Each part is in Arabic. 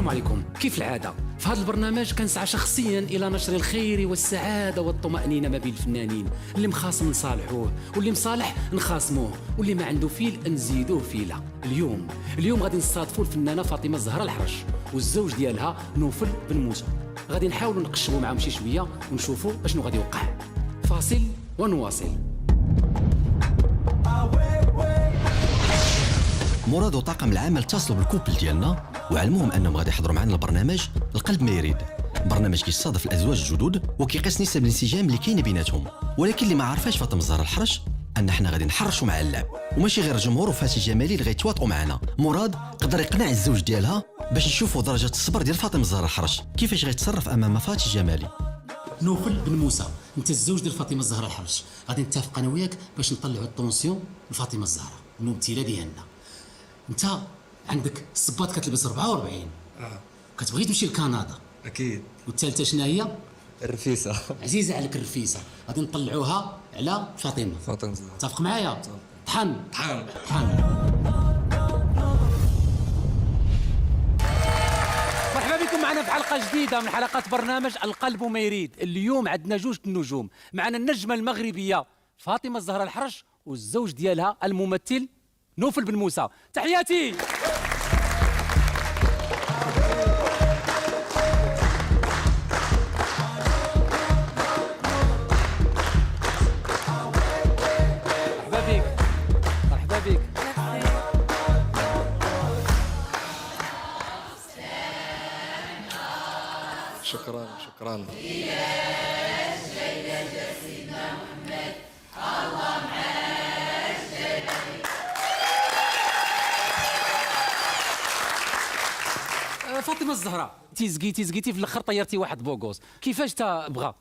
السلام عليكم. كيف العادة في هذا البرنامج كنسعى شخصيا إلى نشر الخير والسعادة والطمأنينة ما بين الفنانين، اللي مخاصم نصالحوه واللي مصالح نخاصموه واللي ما عنده فيل نزيدوه فيلة. اليوم غادي نستضيفوا الفنانة فاطمة الزهراء الحرش والزوج ديالها نوفل بن موسى. غادي نحاولوا نقشروا معاهم شي شوية ونشوفوا اشنو غادي يوقع. فاصل ونواصل. مراد وطاقم العمل اتصلوا بالكوبل ديالنا وعلموهم انهم غادي يحضروا معنا البرنامج القلب ما يريد، برنامج كيستضيف الازواج الجدد وكيقيس نسب الانسجام اللي كاينه بيناتهم. ولكن اللي ما عرفاش فاطمه الزهراء الحرش ان حنا غادي نحرشوا مع اللعب، وماشي غير الجمهور وفاتي جمالي اللي غيتواطئوا معنا. مراد قدر يقنع الزوج ديالها باش نشوفوا درجه الصبر ديال فاطمه الزهراء الحرش كيفاش غيتصرف امام فاتي جمالي. نوفل بن موسى، انت الزوج ديال فاطمه الزهراء الحرش، غادي نتفق انا وياك باش نطلعوا الطونسيون لفاطمه الزهراء الممثله ديالنا. انت عندك الصباط كتلبس 44 كتبغي تمشي لكندا اكيد. والثالثه شنو هي؟ الرفيسه. عزيزه عليك الرفيسه، غادي نطلعوها على فاطمه. اتفق معايا؟ طحن. مرحبا بكم معنا في حلقه جديده من حلقات برنامج القلب ما يريد. اليوم عندنا جوج النجوم، معنا النجمه المغربيه فاطمه الزهراء الحرش والزوج ديالها الممثل نوفل بن موسى. تحياتي. مرحبا بك. شكرا. فاطمه الزهراء، تيزقيتي في الاخر طيرتي واحد بوغوس، كيفاش تا بغى؟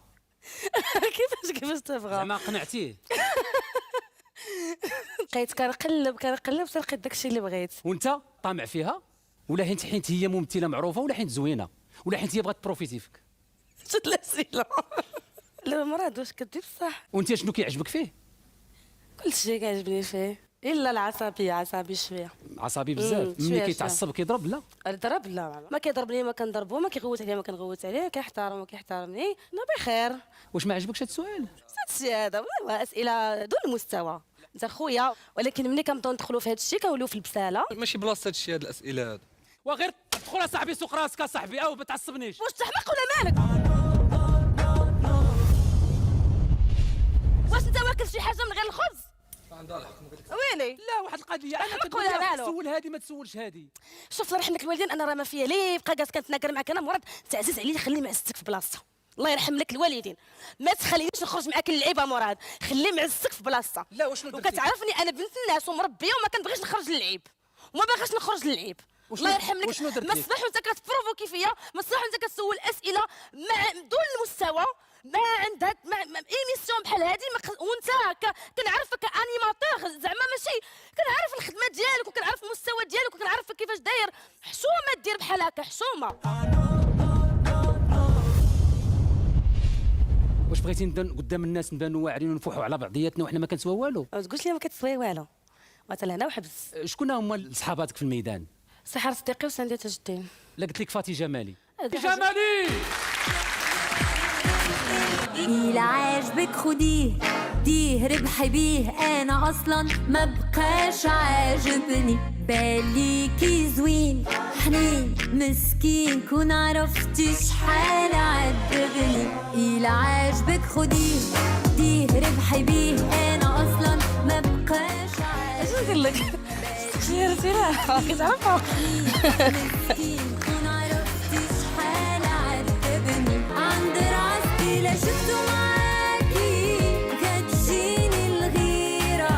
كيفاش تبغى؟ زعما قنعتيه؟ بقيت كنقلب حتى لقيت داكشي اللي بغيت. وانت طامع فيها ولا حيت هي ممثله معروفه ولا حيت زوينه ولا حيت هي بغات تبروفيتي فيك؟ شد الاسئله. لا مراد واش كدير بصح؟ وانت شنو كيعجبك فيه؟ كلشي كيعجبني فيه الا العصبيه، عصبي شويه. عصبي بزاف. ملي كيتعصب كيضرب؟ لا ضرب لا ما كيضربني، ما كنضربو، ما كيغوت عليا، ما كنغوت عليه، كيحترم وكيحترمني، انا بخير. واش ما عجبكش هذا السؤال؟ هادشي هذا اسئله دون المستوى. انت خويا، ولكن ملي كنبداو ندخلوا في هذا الشيء كنوليو في البساله. ماشي بلاصه هادشي، هاد الاسئله هاد. وغير دخل اصاحبي سوق راسك اصاحبي، او ما تعصبنيش. واش تحمق ولا مالك؟ واش انت واكل شي حاجه من غير الخبز؟ عندها الحق. ويلي لا واحد القضيه انا كنقول لها تسول هادي ما تسولش هادي. شوف الله يرحم لك الوالدين، انا راه ما فيا ليه بقى جالس كنتناقر معاك انا مراد تعزز عليا، خلي معزتك في بلاصتها. الله يرحم لك الوالدين، ما تخلينيش نخرج معاك اللعيبه مراد، خلي معزتك في بلاصتها. لا وشنو درتي؟ وكتعرفني انا بنت الناس ومربيه وما كنبغيش نخرج للعيب وما باغاش نخرج للعيب. الله يرحم لك. ما الصباح وانت كتبروفوكي فيا، ما الصباح وانت كتسول اسئله دون المستوى، ما عندك ايميسيون بحال هذه وانت كنعرفك كانيماتور، زعما ماشي كنعرف الخدمه ديالك وكنعرف المستوى ديالك وكنعرف كيفاش داير. حشومه دير بحال هكا، حشومه. واش بغيتي قدام الناس نبانوا واعرين ونفوحوا على بعضياتنا وحنا ما كنسوا والو؟ ما تقولش لي ما كتسوي والو، مثلا هنا وحبس. شكون هما صحاباتك في الميدان؟ سحر صديقي وساندي تاج الدين. لا قلت لك فاتي جمالي. جمالي إلا عاجبك خديه ديه ربحي بيه، أنا أصلا ما بقاش عاجبني، باليكي زوين حنين مسكين كون عرفتي شحال عذبني. إلا عاجبك خديه ديه ربحي بيه، أنا أصلا ما بقاش عاجبني. اش نقول لك؟ سيرها كتعرفها. مسكين كون عرفتي شحال عذبني، عند راسي لا شفتو معاكي كتجيني الغيرة،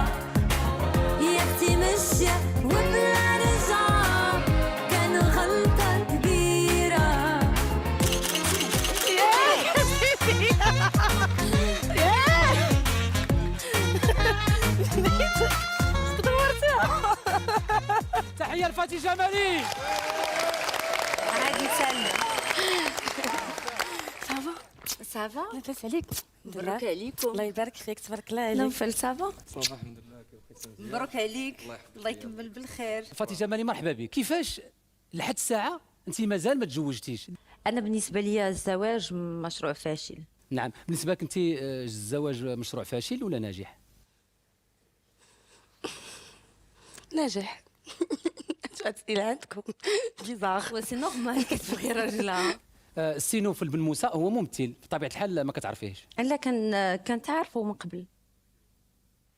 يا اختي ماشية وبلا رجعة كان غلطة كبيرة. تحيه لفاتي جمالي. عادي سلمى. صافا لاباس عليك؟ مبروك عليكم. الله يبارك فيك، تبارك الله عليك. نوفل صافا. صباح الحمد لله. مبروك عليك، الله يكمل بالخير. فاتي جمالي مرحبا بك. كيفاش لحد الساعه انت مازال ما تزوجتيش. انا بالنسبه لي الزواج مشروع فاشل. نعم، بالنسبه لك انت الزواج مشروع فاشل ولا ناجح؟ ناجح. شو اسئله عندكم بيزار. وسي نورمال كتبغي راجلها. السينو في بن موسى هو ممثل بطبيعه الحال ما كتعرفيهش. لا كان تعرفه من قبل.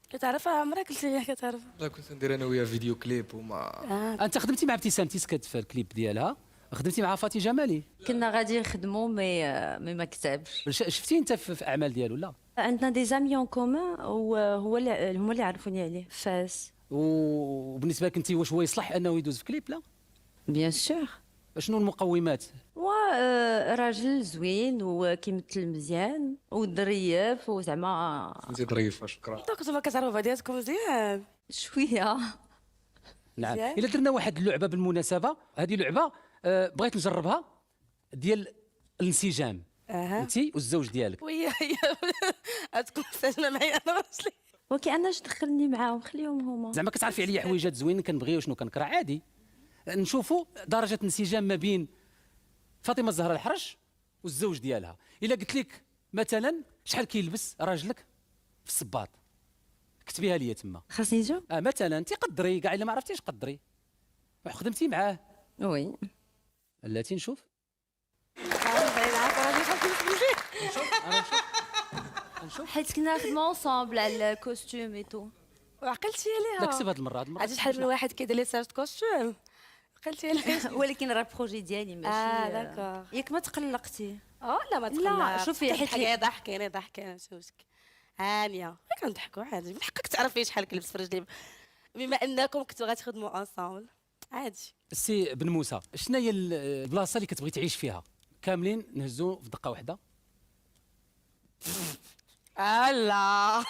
كتعرفها عمرك قلتي لي كتعرفها. لا كنت ندير انا وياه فيديو كليب وما انت خدمتي مع ابتسام تيسكت في الكليب ديالها، خدمتي مع فاتي جمالي. كنا غادي نخدموا مي ما كتبش. شفتي انت في اعمال ديالو لا؟ عندنا دي زامي اون كومون وهو اللي هما اللي عرفوني عليه فاس. وبالنسبه لك انت واش هو يصلح انه يدوز في كليب لا؟ بيان سور. شنو المقومات؟ هو راجل زوين وكيمثل مزيان وظريف وزعما نزيد ظريفه. شكرا. انتو كنتو ما كتعرفوا بعضياتكم مزيان. شويه. نعم. مزيان. الا درنا واحد اللعبه بالمناسبه، هذه لعبه بغيت نجربها ديال الانسجام. انت والزوج ديالك. وهي غتكون ساجنه معايا انا وراجلي. ولكن انا اش دخلني معاهم خليهم هما. زعما كتعرفي عليا حويجات زوينين كنبغي وشنو كنكره عادي. نشوفوا درجه انسجام ما بين فاطمه الزهراء الحرش والزوج ديالها. الا قلت لك مثلا شحال كيلبس راجلك في الصباط، كتبيها لي تما. خاصني نجاوب. مثلا انت قدري كاع الا ما عرفتيش قدري وخدمتي معاه. وي. بلاتي نشوف. حيت كنا خدمه اونصومبل على الكوستيوم اي تو. وعقلتي عليها. لا كتب هاد المره، هاد المره عرفتي شحال من واحد كيدير لي سيرش كوستيوم. عقلتي عليها. ولكن راه البروجي ديالي ماشي. داكور. ياك ما تقلقتي. لا ما لا، شوفي، حيت ضحكي ماشي مشكل. هانيه كنضحكوا عادي، من حقك تعرفي شحال كلبس في رجلي بما انكم كنتوا غتخدموا انصامبل عادي. السي بن موسى، شنو هي البلاصه اللي كتبغي تعيش فيها؟ كاملين نهزو في دقه واحده. لا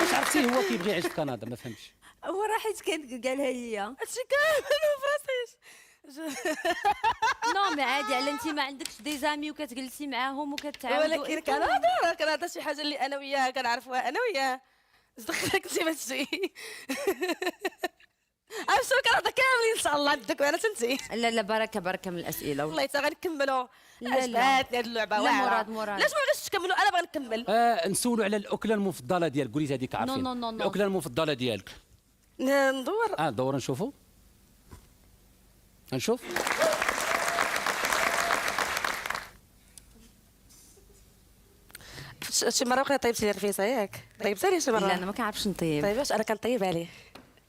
واش عرفتي هو كيبغي يعيش في كندا؟ ما فهمتش. هو راه حيت كان قالها لي. هادشي كامل ما فراسيش. نو مي عادي، على انت ما عندكش دي زامي وكتجلسي معاهم وكتعاودوا. ولكن كندا شي حاجه اللي انا وياه كنعرفوها انا وياه. اش دخلك انت بهادشي؟ عرفتوا كندا كاملين ان شاء الله عندك وانا تنتي. لا لا، بركه من الاسئله. والله حتى غنكملوا. لا، لا. عجباتني هاد اللعبه لا، واعره. مراد. علاش ما بغيتش تكملوا؟ انا باغي نكمل. نسولوا على الاكله المفضله ديالك. قولي هذيك عارفين. نو. الاكله المفضله ديالك. ندور. دور نشوفوا. نشوف. شي مره بقيت طيبتي لي الرفيسه ياك؟ طيبتي لي شي مره؟ لا انا ما كنعرفش نطيب. طيباش انا كنطيب عليه.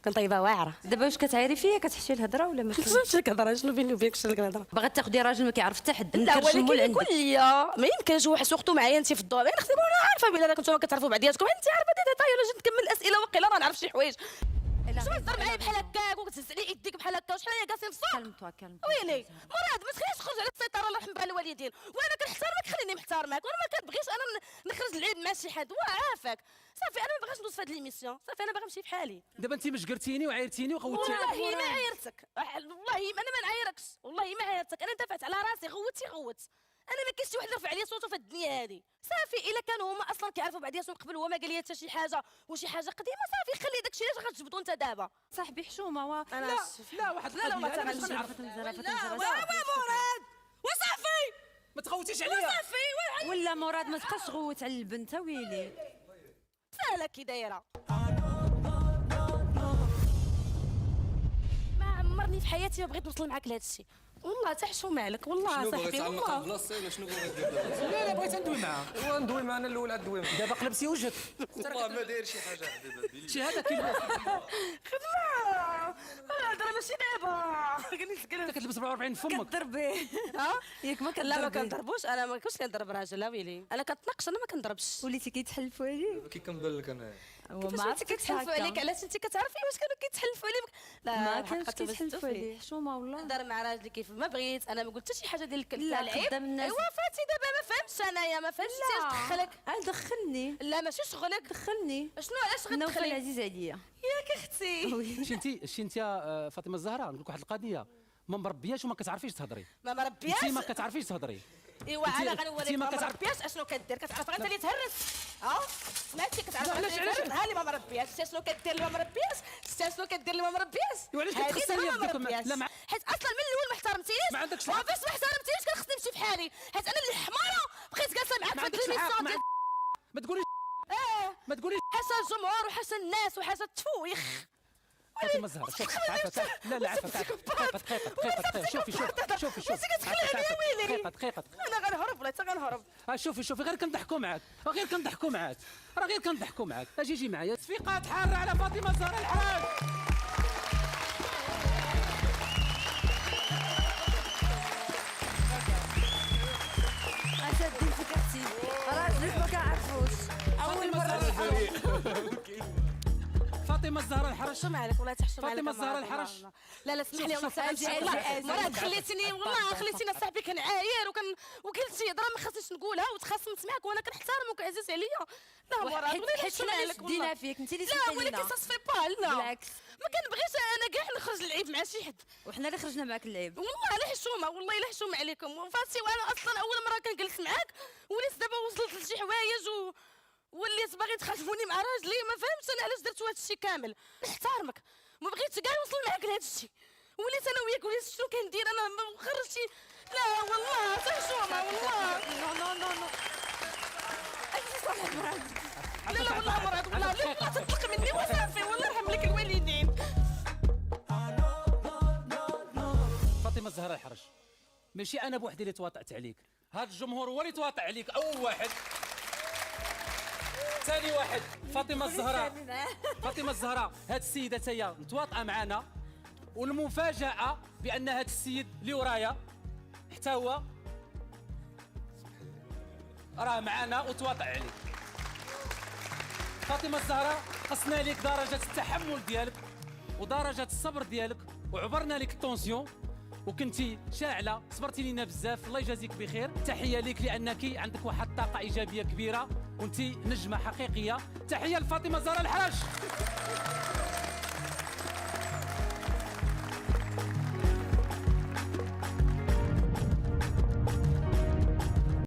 كنطيبها واعره. دابا واش كتعيري فيا كتحشي الهضره ولا ما شنو الهضره؟ شنو بيني وبينك شنو الهضره؟ باغا تاخدي راجل ما كيعرف حتى حد. لا نكرشمو ولكن لعندك. يقول لي ما يمكنش واحد سورتو معايا انت في الدور. انا خصني نكون عارفه بلا كنتو ما كتعرفوا بعضياتكم. انت عارفه ديتاي ولا جيت نكمل الاسئله وقيلا راه نعرف شي حوايج. شنو تهضر معايا بحال هكاك وكتهز علي يديك بحال هكا؟ وشحال هي جالسين في السوق؟ كلم. ويلي مراد ما تخليش تخرج على السيطره الله يرحم بها الوالدين. وانا كنحترمك خليني محترمك. وانا ما كنبغيش انا نخرج العيب مع شي حد. وعافاك صافي. انا ما باغاش ندوز في هاد ليميسيون. صافي انا باغا نمشي بحالي. دابا انت مشقرتيني وعايرتيني وخوتي. والله ما عايرتك. والله انا ما نعايركش. والله ما عايرتك. انا دافعت على راسي. غوت. انا ما كاينش شي واحد يرفع عليا صوته في الدنيا هذه. صافي الا كانوا هما اصلا كيعرفوا بعضياتهم قبل وما قال لي حتى شي حاجه وشي حاجه قديمه صافي خلي داكشي علاش غتجبدوا انت دابا. صاحبي حشومه. انا لا واحد لا والله القضية، أنا تعال باش نعرف. مراد وصافي ما تخوتيش عليا. وصافي ولا مراد ما تبقاش غوت على البنت. ويلي سهله كي دايره. ما عمرني في حياتي ما بغيت نوصل معاك لهذا الشيء. والله تحشوم عليك والله شنو باغي صاحبي تعلق والله. بلاصتي ولا شنو باغي دير دابا؟ لا بغيت ندوي معاه. هو ندوي معنا الاول عاد ندوي معاه. دابا قلبتي وجهك. والله ما داير شي حاجه حبيبي. شي هذا كيلبس. خدمه هضره ماشي دابا. انت كتلبس 44 في فمك. كضربي. ياك ما لا ما كضربي. كنضربوش. انا ما كنتش كنضرب راجل. لا ويلي انا كنتناقش. انا ما كنضربش. وليتي كيتحلفوا عليك. كي كنبان لك انا هو كيفاش ما انت كيتحلفوا عليك؟ علاش انت كتعرفي واش كانوا كيتحلفوا عليك؟ لا ما الحق كانش كتبستو كيتحلفوا فيه. عليه. حشومه والله. نهضر مع راجلي كيف ما بغيت. انا ما قلت حتى شي حاجه ديال لا، العيب. قدام الناس. ايوا فاتي دابا ما فهمتش انايا. ما فهمتش انت دخلك. دخلني. لا ماشي شغلك. دخلني. شنو علاش نوفل غتدخلي؟ عزيز عليا. ياك اختي. شي انت يا فاطمه الزهراء نقول لك واحد القضيه. ما مربياش وما كتعرفيش تهضري. ما مربياش. انت ما كتعرفيش تهضري. ايوا انا انت غنوريك ما ما كتعرف- مربياش اشنو كدير. كتعرف انت اللي تهرس. سمعتي كتعرف انت علاش- اللي تهرس. ها اللي ما مربياش. شنو كدير اللي ما مربياش؟ شنو كدير اللي ما مربياش؟ وعلاش هادي كتخسري ما يديكم؟ مربياش. لا، حيت اصلا من الاول ما احترمتينيش ما عندكش الحق. وفاش ما احترمتينيش كان خصني نمشي بحالي، حيت انا اللي حماره بقيت جالسه معاك ما في هاد عندكش الحق. ليميسيون ديال ما تقوليش ما تقوليش حاشا الجمهور وحاشا الناس وحاشا التفويخ. فاطمه الزهراء شوف عفوا لا لا عفوا دقيقه شوفي دقيقه انا غنهرب ولا حتى غنهرب. شوفي غير كنضحكوا معاك راه غير كنضحكوا معاك اجي معايا تصفيقات حاره على فاطمه الزهراء الحراج. اشد فكرتي راجلك ما كنعرفوش اول مره فاطمه الزهراء الحرش حشم عليك ولا تحشم عليك فاطمه الزهراء الحرش. لا اسمح لي شوف، والله أجي. مراد خليتيني والله خليتيني صاحبي كنعاير وقلت شي هضره ما خاصنيش نقولها وتخاصمت معاك وانا كنحترمك عزيز عليا. لا مراد ولا حيت نحشم حنا اللي عليك والله. شدينا فيك انت اللي لا سمحتي ولكن لنا سا سفي با لا بالعكس ما كنبغيش انا كاع نخرج نلعب مع شي حد وحنا اللي خرجنا معاك اللعب والله لا حشومه والله لا حشومه عليكم فهمتي. وانا اصلا اول مره كنجلس معاك وليت دابا وصلت لشي حوايج وليت باغي تخاطبوني مع راجلي ما فهمتش انا علاش درتو هذا الشيء كامل. نحترمك ما بغيتش كاع نوصل معاك لهذا الشيء وليت انا وياك وليت شنو كندير انا ما خرجتي. لا والله حشومه والله نو اجي صالح مراد لا والله مراد والله لا تطلق مني وصافي والله يرحم لك الوالدين. فاطمه الزهراء الحرش ماشي انا بوحدي اللي تواطأت عليك، هذا الجمهور هو اللي تواطأ عليك. اول واحد ثاني واحد فاطمه الزهراء هاد السيده تاهي متواطئه معنا والمفاجاه بان هاد السيد اللي ورايا حتى هو راه معنا وتواطئ عليك. فاطمه الزهراء قصنا لك درجه التحمل ديالك ودرجه الصبر ديالك وعبرنا لك الطونسيون وكنتي شاعله صبرتي لينا بزاف. الله يجازيك بخير. تحيه لك لانك عندك واحد الطاقه ايجابيه كبيره وانت نجمه حقيقيه. تحيه لفاطمه الزهراء الحرش.